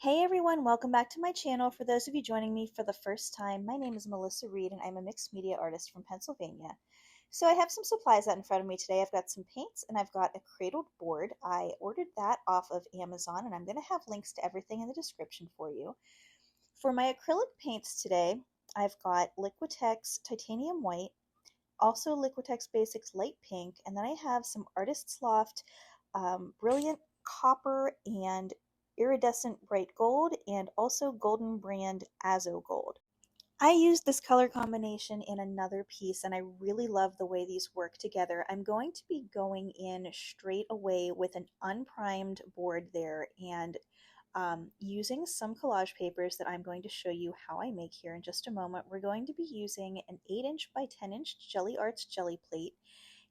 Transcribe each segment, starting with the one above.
Hey everyone, welcome back to my channel. For those of you joining me for the first time, my name is Melissa Reed and I'm a mixed media artist from Pennsylvania. So I have some supplies out in front of me today. I've got some paints and I've got a cradled board. I ordered that off of Amazon and I'm going to have links to everything in the description for you. For my acrylic paints today, I've got Liquitex Titanium White, also Liquitex Basics Light Pink, and then I have some Artist's Loft Brilliant Copper and Iridescent Bright Gold, and also Golden Brand Azo Gold. I used this color combination in another piece and I really love the way these work together. I'm going to be going in straight away with an unprimed board there and using some collage papers that I'm going to show you how I make here in just a moment. We're going to be using an 8" by 10" Gelli Arts jelly plate,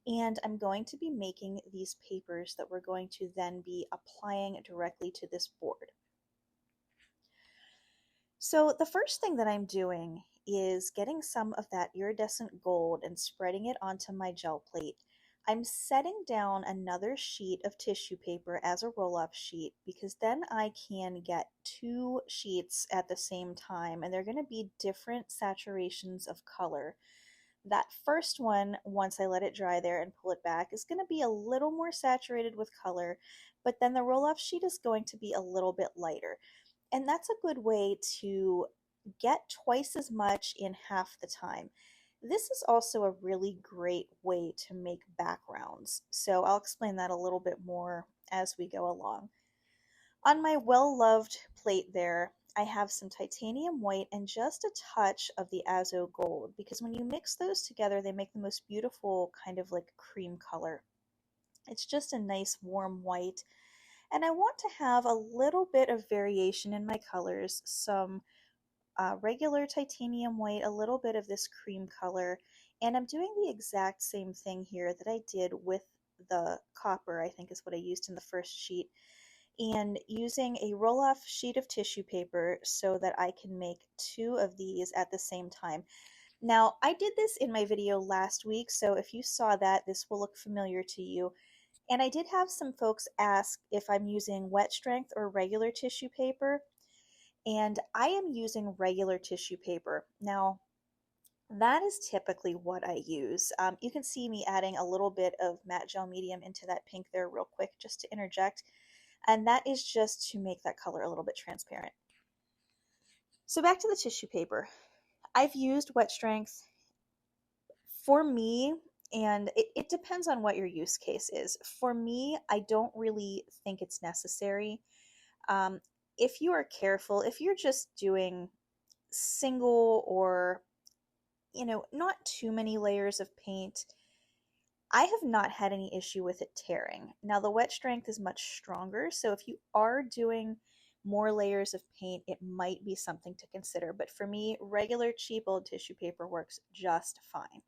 and I'm going to be making these papers that we're going to then be applying directly to this board. So the first thing that I'm doing is getting some of that iridescent gold and spreading it onto my gel plate. I'm setting down another sheet of tissue paper as a roll-off sheet because then I can get two sheets at the same time and they're going to be different saturations of color. That first one, once I let it dry there and pull it back, is going to be a little more saturated with color, but then the roll-off sheet is going to be a little bit lighter. And that's a good way to get twice as much in half the time. This is also a really great way to make backgrounds, so I'll explain that a little bit more as we go along. On my well-loved plate there, I have some titanium white and just a touch of the azo gold, because when you mix those together, they make the most beautiful kind of like cream color. It's just a nice warm white. And I want to have a little bit of variation in my colors, some regular titanium white, a little bit of this cream color, and I'm doing the exact same thing here that I did with the copper, I think is what I used in the first sheet, and using a roll-off sheet of tissue paper so that I can make two of these at the same time. Now, I did this in my video last week, so if you saw that, this will look familiar to you. And I did have some folks ask if I'm using wet strength or regular tissue paper, and I am using regular tissue paper. Now, that is typically what I use. You can see me adding a little bit of matte gel medium into that pink there real quick just to interject, and that is just to make that color a little bit transparent. So back to the tissue paper. I've used wet strength. For me, and it depends on what your use case is. For me, I don't really think it's necessary. If you are careful, if you're just doing single or, not too many layers of paint, I have not had any issue with it tearing. Now, the wet strength is much stronger, so if you are doing more layers of paint, it might be something to consider. But for me, regular cheap old tissue paper works just fine.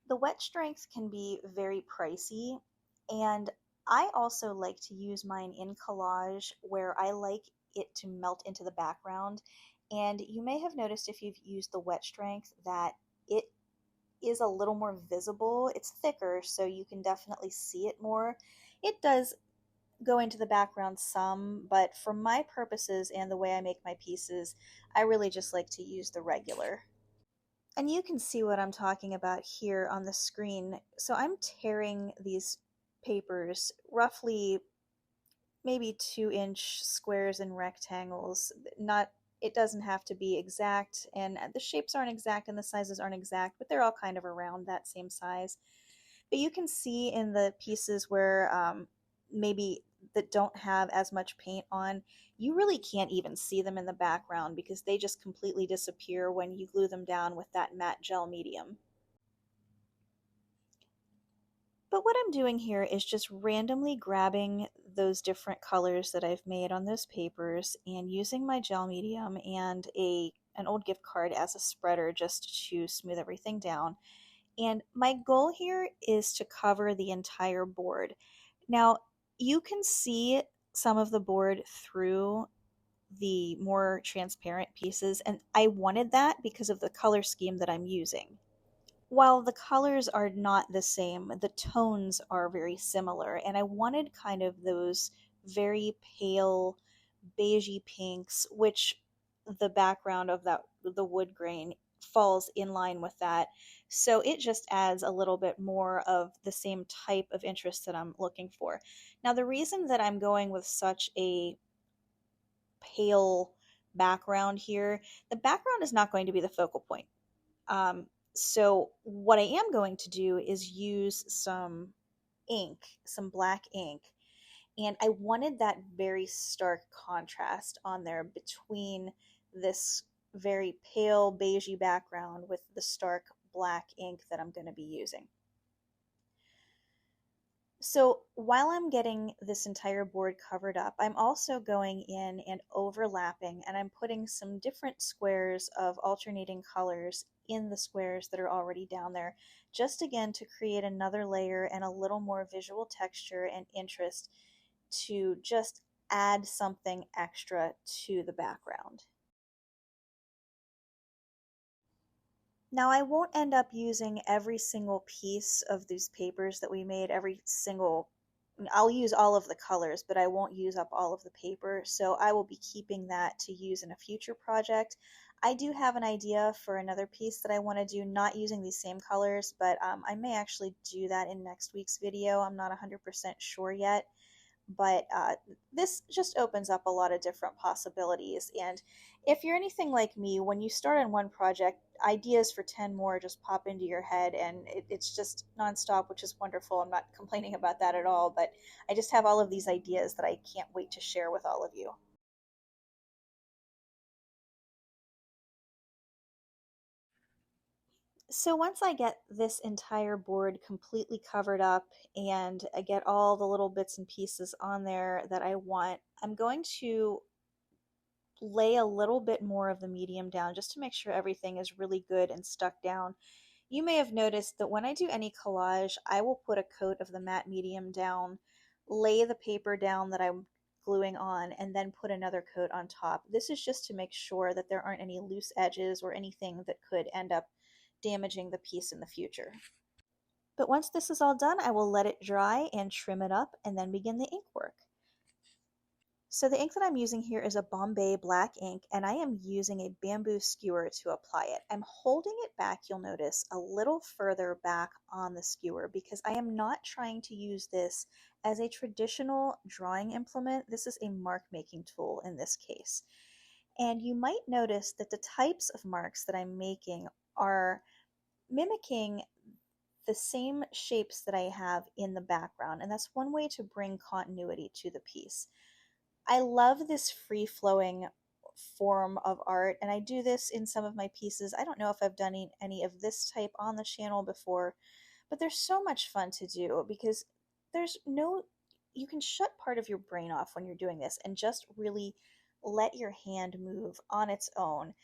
The wet strength can be very pricey, and I also like to use mine in collage where I like it to melt into the background. And you may have noticed if you've used the wet strength that it is a little more visible. It's thicker, so you can definitely see it more. It does go into the background some, but for my purposes and the way I make my pieces, I really just like to use the regular. And you can see what I'm talking about here on the screen. So I'm tearing these papers roughly maybe 2" squares and rectangles. It doesn't have to be exact, and the shapes aren't exact and the sizes aren't exact, but they're all kind of around that same size. But you can see in the pieces where maybe that don't have as much paint on, you really can't even see them in the background because they just completely disappear when you glue them down with that matte gel medium. But what I'm doing here is just randomly grabbing those different colors that I've made on those papers and using my gel medium and an old gift card as a spreader just to smooth everything down. And my goal here is to cover the entire board. Now, you can see some of the board through the more transparent pieces, and I wanted that because of the color scheme that I'm using. While the colors are not the same, the tones are very similar, and I wanted kind of those very pale beigey pinks, which the background of the wood grain falls in line with that. So it just adds a little bit more of the same type of interest that I'm looking for. Now, the reason that I'm going with such a pale background here, the background is not going to be the focal point. So what I am going to do is use some ink, some black ink, and I wanted that very stark contrast on there between this very pale beigey background with the stark black ink that I'm going to be using. So while I'm getting this entire board covered up, I'm also going in and overlapping, and I'm putting some different squares of alternating colors in the squares that are already down there, just again to create another layer and a little more visual texture and interest to just add something extra to the background. Now, I won't end up using every single piece of these papers that we made, I'll use all of the colors, but I won't use up all of the paper, so I will be keeping that to use in a future project. I do have an idea for another piece that I want to do, not using these same colors, but I may actually do that in next week's video. I'm not 100% sure yet. But this just opens up a lot of different possibilities. And if you're anything like me, when you start on one project, ideas for 10 more just pop into your head, and it's just nonstop, which is wonderful. I'm not complaining about that at all, but I just have all of these ideas that I can't wait to share with all of you. So once I get this entire board completely covered up and I get all the little bits and pieces on there that I want, I'm going to lay a little bit more of the medium down just to make sure everything is really good and stuck down. You may have noticed that when I do any collage, I will put a coat of the matte medium down, lay the paper down that I'm gluing on, and then put another coat on top. This is just to make sure that there aren't any loose edges or anything that could end up damaging the piece in the future. But once this is all done, I will let it dry and trim it up and then begin the ink work. So the ink that I'm using here is a Bombay Black Ink, and I am using a bamboo skewer to apply it. I'm holding it back, you'll notice, a little further back on the skewer because I am not trying to use this as a traditional drawing implement. This is a mark making tool in this case. And you might notice that the types of marks that I'm making are mimicking the same shapes that I have in the background, and that's one way to bring continuity to the piece. I love this free-flowing form of art, and I do this in some of my pieces. I don't know if I've done any of this type on the channel before, but they're so much fun to do because you can shut part of your brain off when you're doing this and just really let your hand move on its own.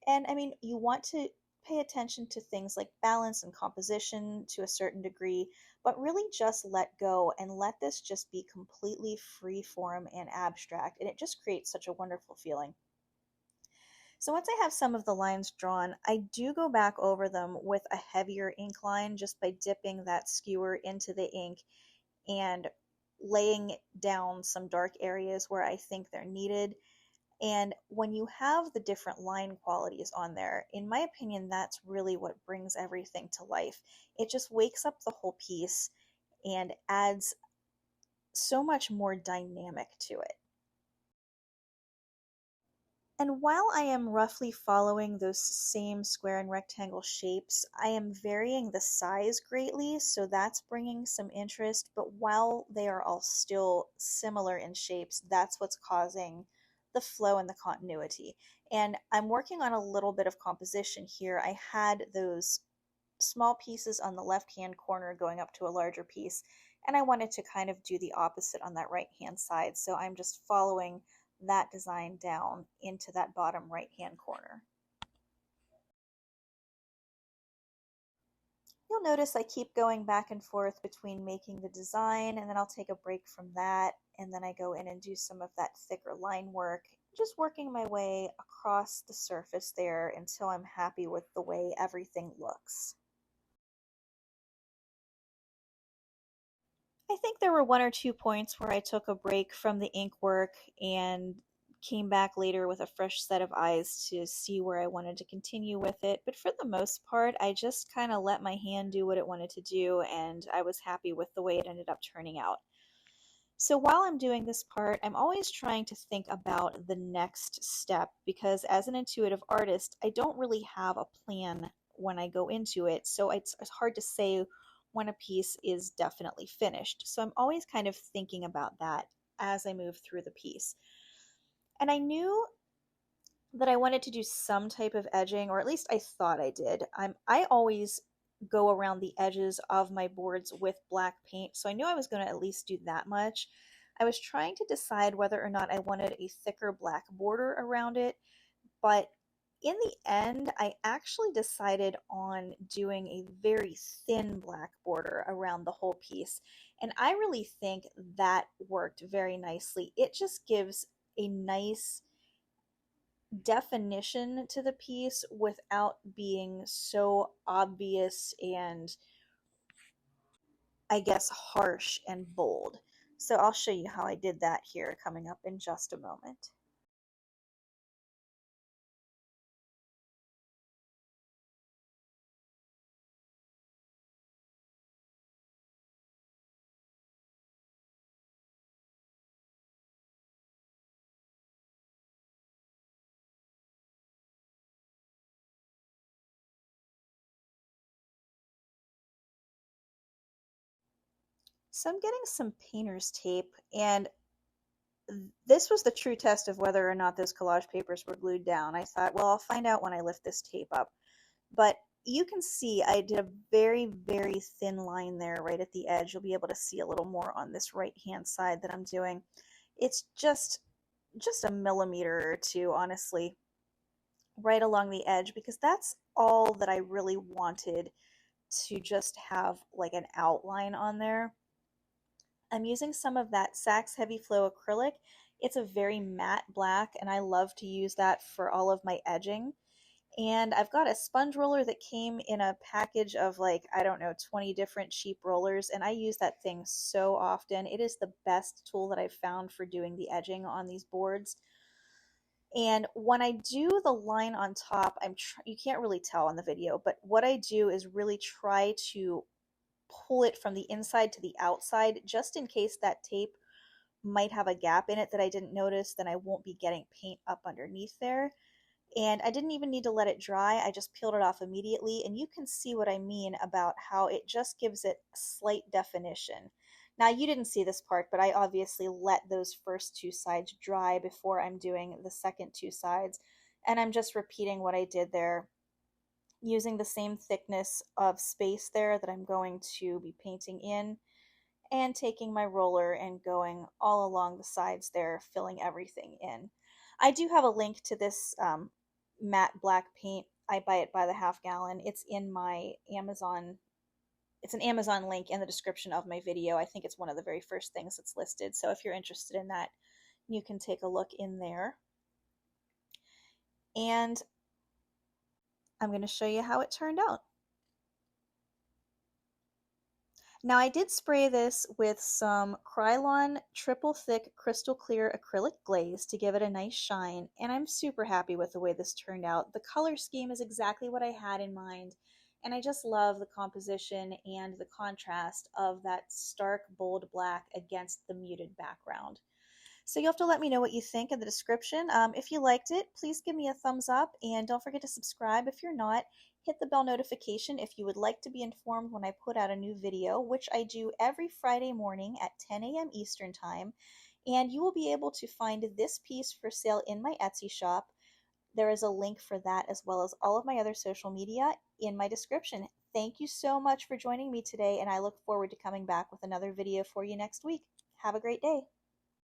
And I mean, you want to pay attention to things like balance and composition to a certain degree, but really just let go and let this just be completely free form and abstract. And it just creates such a wonderful feeling. So once I have some of the lines drawn, I do go back over them with a heavier ink line just by dipping that skewer into the ink and laying down some dark areas where I think they're needed. And when you have the different line qualities on there, in my opinion, that's really what brings everything to life. It just wakes up the whole piece and adds so much more dynamic to it. And while I am roughly following those same square and rectangle shapes, I am varying the size greatly, so that's bringing some interest. But while they are all still similar in shapes, that's what's causing the flow and the continuity. And I'm working on a little bit of composition here. I had those small pieces on the left-hand corner going up to a larger piece, and I wanted to kind of do the opposite on that right-hand side. So I'm just following that design down into that bottom right-hand corner. You'll notice I keep going back and forth between making the design, and then I'll take a break from that, and then I go in and do some of that thicker line work, just working my way across the surface there until I'm happy with the way everything looks. I think there were one or two points where I took a break from the ink work and came back later with a fresh set of eyes to see where I wanted to continue with it. But for the most part, I just kind of let my hand do what it wanted to do, and I was happy with the way it ended up turning out. So while I'm doing this part, I'm always trying to think about the next step because as an intuitive artist, I don't really have a plan when I go into it. So it's hard to say when a piece is definitely finished. So I'm always kind of thinking about that as I move through the piece. And I knew that I wanted to do some type of edging, or at least I thought I did. I always go around the edges of my boards with black paint, so I knew I was going to at least do that much. I was trying to decide whether or not I wanted a thicker black border around it, but in the end, I actually decided on doing a very thin black border around the whole piece, and I really think that worked very nicely. It just gives a nice definition to the piece without being so obvious and, I guess, harsh and bold. So I'll show you how I did that here coming up in just a moment. So I'm getting some painter's tape, and this was the true test of whether or not those collage papers were glued down. I thought, well, I'll find out when I lift this tape up. But you can see I did a very, very thin line there right at the edge. You'll be able to see a little more on this right hand side that I'm doing. It's just a millimeter or two, honestly, right along the edge, because that's all that I really wanted to just have like an outline on there. I'm using some of that Saks Heavy Flow acrylic. It's a very matte black, and I love to use that for all of my edging. And I've got a sponge roller that came in a package of like, I don't know, 20 different cheap rollers, and I use that thing so often. It is the best tool that I've found for doing the edging on these boards. And when I do the line on top, you can't really tell on the video, but what I do is really try to pull it from the inside to the outside just in case that tape might have a gap in it that I didn't notice, then I won't be getting paint up underneath there. And I didn't even need to let it dry. I just peeled it off immediately, and you can see what I mean about how it just gives it a slight definition. Now, you didn't see this part, but I obviously let those first two sides dry before I'm doing the second two sides, and I'm just repeating what I did there using the same thickness of space there that I'm going to be painting in, and taking my roller and going all along the sides there, filling everything in. I do have a link to this matte black paint. I buy it by the half gallon. It's in my Amazon. It's an Amazon link in the description of my video. I think it's one of the very first things that's listed. So if you're interested in that, you can take a look in there. And I'm going to show you how it turned out. Now I did spray this with some Krylon triple thick crystal clear acrylic glaze to give it a nice shine, and I'm super happy with the way this turned out. The color scheme is exactly what I had in mind, and I just love the composition and the contrast of that stark bold black against the muted background. So you'll have to let me know what you think in the description. If you liked it, please give me a thumbs up, and don't forget to subscribe if you're not. Hit the bell notification if you would like to be informed when I put out a new video, which I do every Friday morning at 10 a.m. Eastern Time. And you will be able to find this piece for sale in my Etsy shop. There is a link for that as well as all of my other social media in my description. Thank you so much for joining me today, and I look forward to coming back with another video for you next week. Have a great day.